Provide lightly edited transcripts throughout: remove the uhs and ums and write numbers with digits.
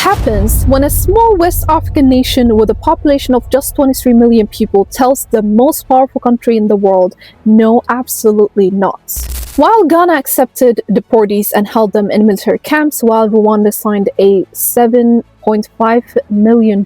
happens when a small West African nation with a population of just 23 million people tells the most powerful country in the world, no, absolutely not. While Ghana accepted deportees and held them in military camps, while Rwanda signed a $7.5 million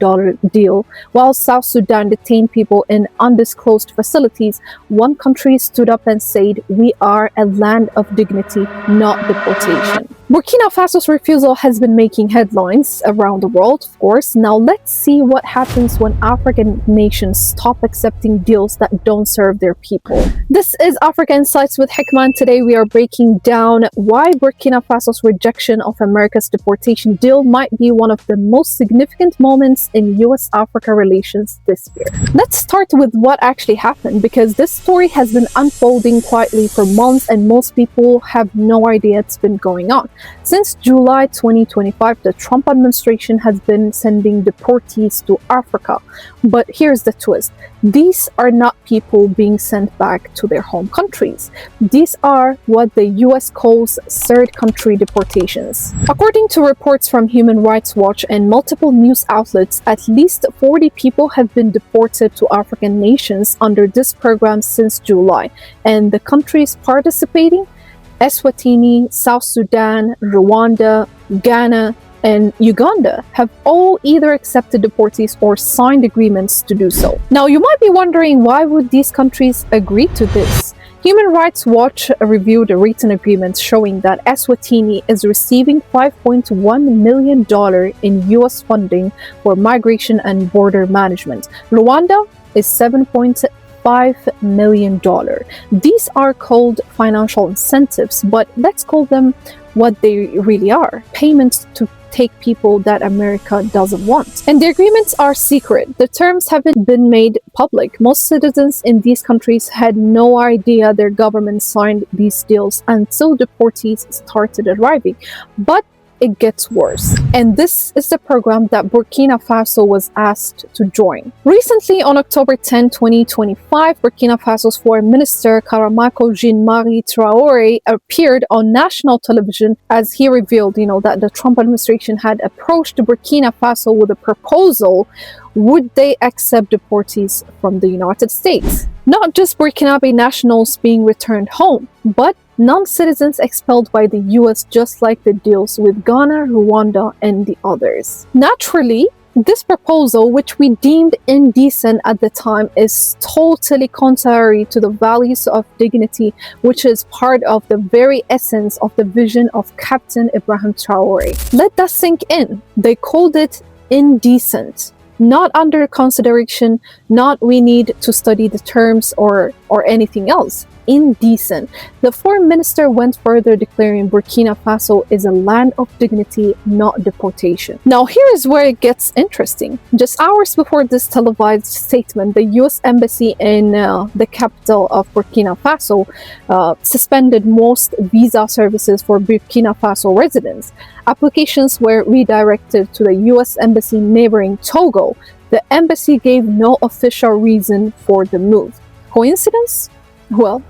deal, while South Sudan detained people in undisclosed facilities, one country stood up and said, "We are a land of dignity, not deportation." Burkina Faso's refusal has been making headlines around the world, of course. Now let's see what happens when African nations stop accepting deals that don't serve their people. This is Africa Insights with Hikman. Today we are breaking down why Burkina Faso's rejection of America's deportation deal might be one of the most significant moments in US-Africa relations this year. Let's start with what actually happened, because this story has been unfolding quietly for months and most people have no idea it's been going on. Since July 2025, the Trump administration has been sending deportees to Africa. But here's the twist. These are not people being sent back to their home countries. These are what the US calls third country deportations. According to reports from Human Rights Watch and multiple news outlets, at least 40 people have been deported to African nations under this program since July. And the countries participating: Eswatini, South Sudan, Rwanda, Ghana, and Uganda have all either accepted deportees or signed agreements to do so. Now, you might be wondering, why would these countries agree to this? Human Rights Watch reviewed a written agreement showing that Eswatini is receiving $5.1 million in US funding for migration and border management. Rwanda is $7.5 million. These are called financial incentives, but let's call them what they really are: payments to take people that America doesn't want. And the agreements are secret. The terms haven't been made public. Most citizens in these countries had no idea their government signed these deals until deportees started arriving. But it gets worse. And this is the program that Burkina Faso was asked to join. Recently, on October 10, 2025, Burkina Faso's Foreign Minister Karamoko Jean-Marie Traoré appeared on national television as he revealed, that the Trump administration had approached Burkina Faso with a proposal. Would they accept deportees from the United States? Not just Burkinabe nationals being returned home, but non-citizens expelled by the US, just like the deals with Ghana, Rwanda, and the others. Naturally, this proposal, which we deemed indecent at the time, is totally contrary to the values of dignity, which is part of the very essence of the vision of Captain Ibrahim Traoré. Let that sink in. They called it indecent. Not under consideration, not we need to study the terms or anything else. Indecent. The foreign minister went further, declaring Burkina Faso is a land of dignity, not deportation. Now, here is where it gets interesting. Just hours before this televised statement, the US Embassy in the capital of Burkina Faso suspended most visa services for Burkina Faso residents. Applications were redirected to the US Embassy neighboring Togo. The embassy gave no official reason for the move. Coincidence? Well,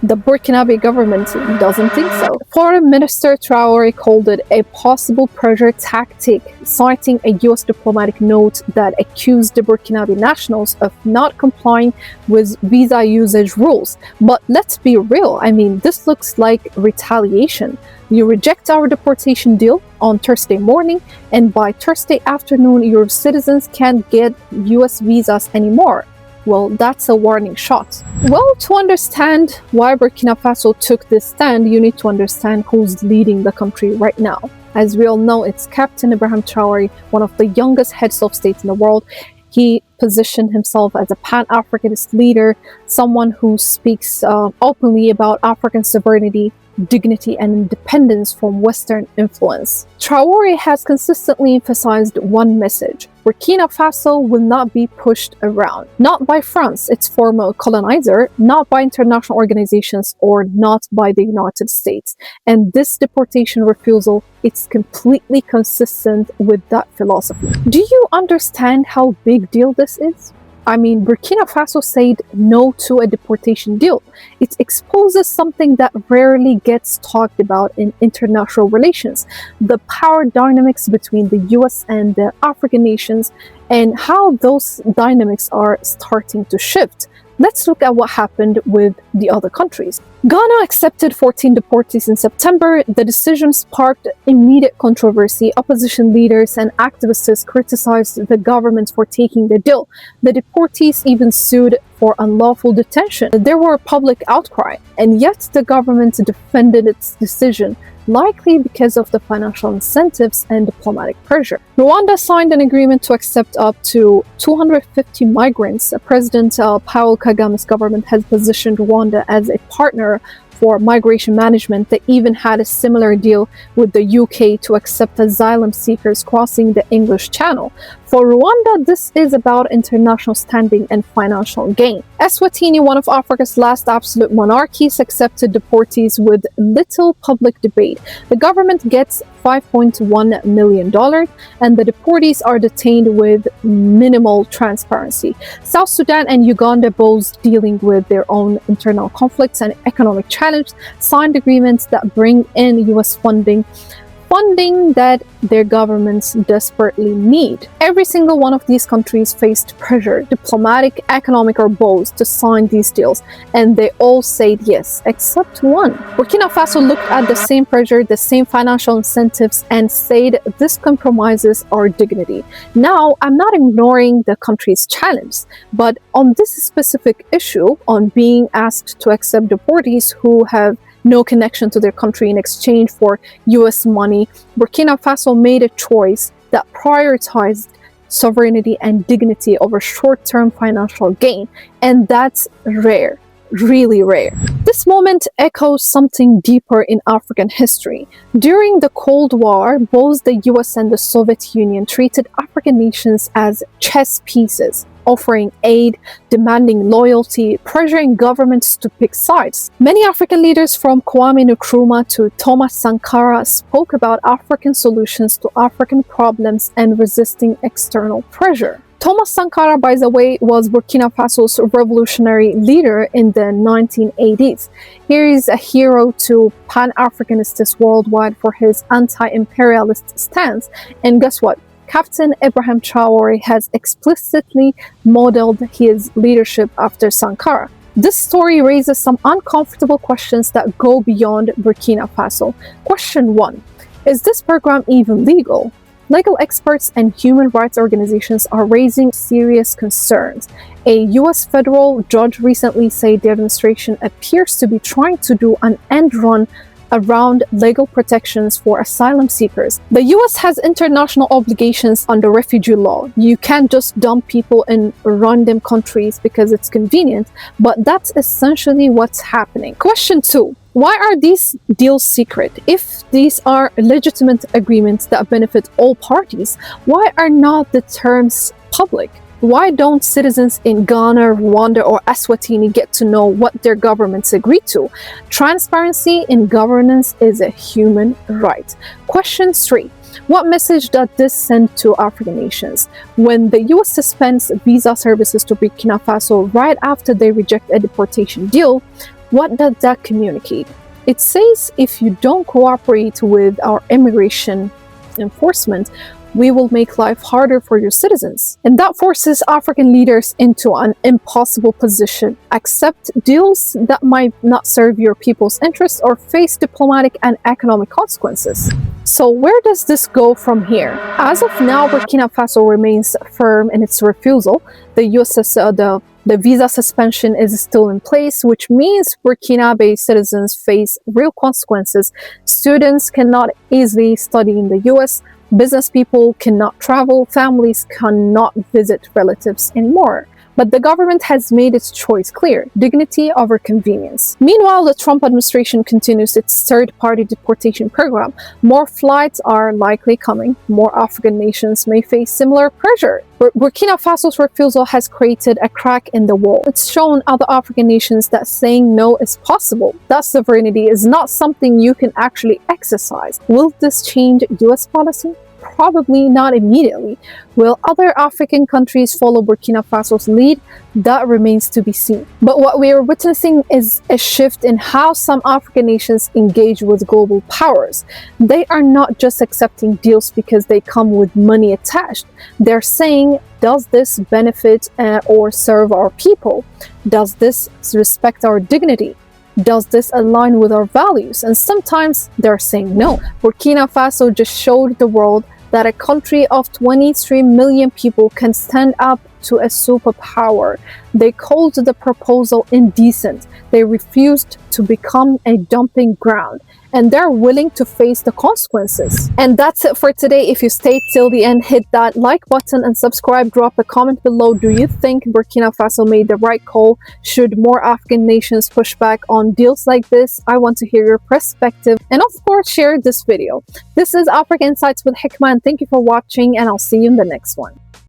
the Burkinabe government doesn't think so. Foreign Minister Traoré called it a possible pressure tactic, citing a US diplomatic note that accused the Burkinabe nationals of not complying with visa usage rules. But let's be real, this looks like retaliation. You reject our deportation deal on Thursday morning, and by Thursday afternoon, your citizens can't get US visas anymore. Well, that's a warning shot. Well, to understand why Burkina Faso took this stand, you need to understand who's leading the country right now. As we all know, it's Captain Ibrahim Traoré, one of the youngest heads of state in the world. He positioned himself as a Pan-Africanist leader, someone who speaks openly about African sovereignty, dignity, and independence from Western influence. Traoré has consistently emphasized one message: Burkina Faso will not be pushed around. Not by France, its former colonizer, not by international organizations, or not by the United States. And this deportation refusal, it's completely consistent with that philosophy. Do you understand how big deal this is? Burkina Faso said no to a deportation deal. It exposes something that rarely gets talked about in international relations: the power dynamics between the US and the African nations, and how those dynamics are starting to shift. Let's look at what happened with the other countries. Ghana accepted 14 deportees in September. The decision sparked immediate controversy. Opposition leaders and activists criticized the government for taking the deal. The deportees even sued for unlawful detention. There were public outcry, and yet the government defended its decision, likely because of the financial incentives and diplomatic pressure. Rwanda signed an agreement to accept up to 250 migrants. President Paul Kagame's government has positioned Rwanda as a partner for migration management. They even had a similar deal with the UK to accept asylum seekers crossing the English Channel. For Rwanda, this is about international standing and financial gain. Eswatini, one of Africa's last absolute monarchies, accepted deportees with little public debate. The government gets $5.1 million, and the deportees are detained with minimal transparency. South Sudan and Uganda, both dealing with their own internal conflicts and economic challenge, signed agreements that bring in US funding that their governments desperately need. Every single one of these countries faced pressure, diplomatic, economic, or both, to sign these deals, and they all said yes, except one. Burkina Faso looked at the same pressure, the same financial incentives, and said this compromises our dignity. Now, I'm not ignoring the country's challenge, but on this specific issue, on being asked to accept deportees who have no connection to their country in exchange for US money, Burkina Faso made a choice that prioritized sovereignty and dignity over short-term financial gain. And that's rare, really rare. This moment echoes something deeper in African history. During the Cold War, both the US and the Soviet Union treated African nations as chess pieces, offering aid, demanding loyalty, pressuring governments to pick sides. Many African leaders, from Kwame Nkrumah to Thomas Sankara, spoke about African solutions to African problems and resisting external pressure. Thomas Sankara, by the way, was Burkina Faso's revolutionary leader in the 1980s. He is a hero to Pan-Africanists worldwide for his anti-imperialist stance. And guess what? Captain Ibrahim Traoré has explicitly modeled his leadership after Sankara. This story raises some uncomfortable questions that go beyond Burkina Faso. Question 1. Is this program even legal? Legal experts and human rights organizations are raising serious concerns. A US federal judge recently said the administration appears to be trying to do an end run around legal protections for asylum seekers. The US has international obligations under refugee law. You can't just dump people in random countries because it's convenient, but that's essentially what's happening. Question 2. Why are these deals secret? If these are legitimate agreements that benefit all parties, why are not the terms public? Why don't citizens in Ghana, Rwanda, or Eswatini get to know what their governments agree to? Transparency in governance is a human right. Question 3. What message does this send to African nations? When the US suspends visa services to Burkina Faso right after they reject a deportation deal, what does that communicate? It says if you don't cooperate with our immigration enforcement, we will make life harder for your citizens. And that forces African leaders into an impossible position. Accept deals that might not serve your people's interests or face diplomatic and economic consequences. So where does this go from here? As of now, Burkina Faso remains firm in its refusal. The visa suspension is still in place, which means Burkina-based citizens face real consequences. Students cannot easily study in the US. Business people cannot travel, families cannot visit relatives anymore. But the government has made its choice clear: dignity over convenience. Meanwhile, the Trump administration continues its third-party deportation program. More flights are likely coming. More African nations may face similar pressure. Burkina Faso's refusal has created a crack in the wall. It's shown other African nations that saying no is possible. That sovereignty is not something you can actually exercise. Will this change US policy? Probably not immediately. Will other African countries follow Burkina Faso's lead? That remains to be seen. But what we are witnessing is a shift in how some African nations engage with global powers. They are not just accepting deals because they come with money attached. They're saying, does this benefit or serve our people? Does this respect our dignity? Does this align with our values? And sometimes they're saying no. Burkina Faso just showed the world that a country of 23 million people can stand up to a superpower. They called the proposal indecent. They refused to become a dumping ground, and they're willing to face the consequences. And that's it for today. If you stayed till the end, hit that like button and subscribe. Drop a comment below. Do you think Burkina Faso made the right call? Should more African nations push back on deals like this? I want to hear your perspective, and of course share this video. This is Africa Insights with Hikmah, and thank you for watching, and I'll see you in the next one.